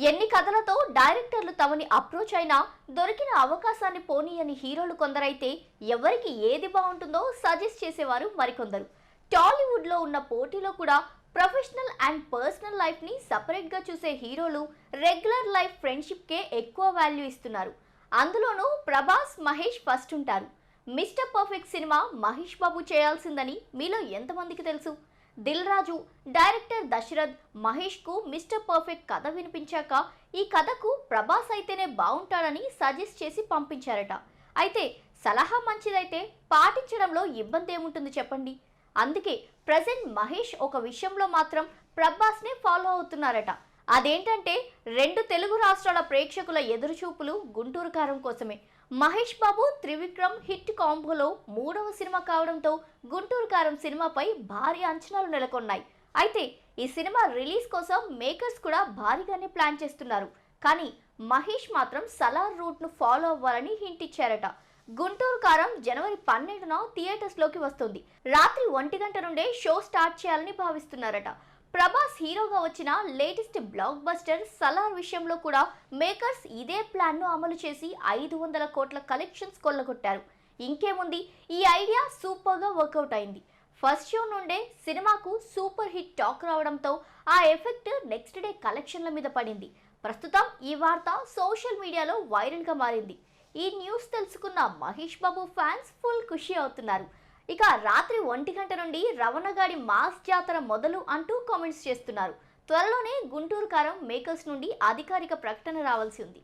ఎన్ని కథలతో డైరెక్టర్లు తమని అప్రోచ్ అయినా దొరికిన అవకాశాన్ని పోనీయని హీరోలు కొందరైతే ఎవరికి ఏది బాగుంటుందో సజెస్ట్ చేసేవారు మరికొందరు. టాలీవుడ్ లో ఉన్న పోటీలో కూడా ప్రొఫెషనల్ అండ్ పర్సనల్ లైఫ్ ని సపరేట్ గా చూసే హీరోలు రెగ్యులర్ లైఫ్ ఫ్రెండ్షిప్ కే ఎక్కువ వాల్యూ ఇస్తున్నారు. అందులోనూ ప్రభాస్, మహేష్ ఫస్ట్ ఉంటారు. Mister perfect cinema Mahesh Babu చేయాల్సిందని మీలో ఎంతమందికి తెలుసు? దిల్ రాజు డైరెక్టర్ దశరథ్ మహేష్ కు మిస్టర్ పర్ఫెక్ట్ కథ వినిపించాక ఈ కథకు ప్రభాస్ అయితేనే బాగుంటాడని సజెస్ట్ చేసి పంపించారట. అయితే సలహా మంచిదైతే పాటించడంలో ఇబ్బంది ఏముంటుంది చెప్పండి. అందుకే ప్రెజెంట్ మహేష్ ఒక విషయంలో మాత్రం ప్రభాస్ నే ఫాలో అవుతున్నారట. అదేంటంటే రెండు తెలుగు రాష్ట్రాల ప్రేక్షకుల ఎదురుచూపులు గుంటూరు కారం కోసమే. మహేష్ బాబు త్రివిక్రమ్ హిట్ కాంబోలో మూడవ సినిమా కావడంతో గుంటూరు కారం సినిమాపై భారీ అంచనాలు నెలకొన్నాయి. అయితే ఈ సినిమా రిలీజ్ కోసం మేకర్స్ కూడా భారీగానే ప్లాన్ చేస్తున్నారు. కానీ మహేష్ మాత్రం సలార్ రూట్ ను ఫాలో అవ్వాలని హింట్ ఇచ్చారట. గుంటూరు కారం జనవరి 12న థియేటర్స్ లోకి వస్తుంది. రాత్రి 1 గంట నుండే షో స్టార్ట్ చేయాలని భావిస్తున్నారట. ప్రభాస్ హీరోగా వచ్చిన లేటెస్ట్ బ్లాక్ బస్టర్ సలార్ విషయంలో కూడా మేకర్స్ ఇదే ప్లాన్ ను అమలు చేసి 500 కోట్ల కలెక్షన్స్ కొల్లగొట్టారు. ఇంకేముంది, ఈ ఐడియా సూపర్ గా వర్కౌట్ అయింది. ఫస్ట్ షో నుండే సినిమాకు సూపర్ హిట్ టాక్ రావడంతో ఆ ఎఫెక్ట్ నెక్స్ట్ డే కలెక్షన్ల మీద పడింది. ప్రస్తుతం ఈ వార్త సోషల్ మీడియాలో వైరల్ గా మారింది. ఈ న్యూస్ తెలుసుకున్న మహేష్ బాబు ఫ్యాన్స్ ఫుల్ ఖుషి అవుతున్నారు. ఇక రాత్రి 1 గంట నుండి రవణగాడి మాస్ జాతర మొదలు అంటూ కామెంట్స్ చేస్తున్నారు. త్వరలోనే గుంటూరు కారం మేకర్స్ నుండి అధికారిక ప్రకటన రావాల్సి ఉంది.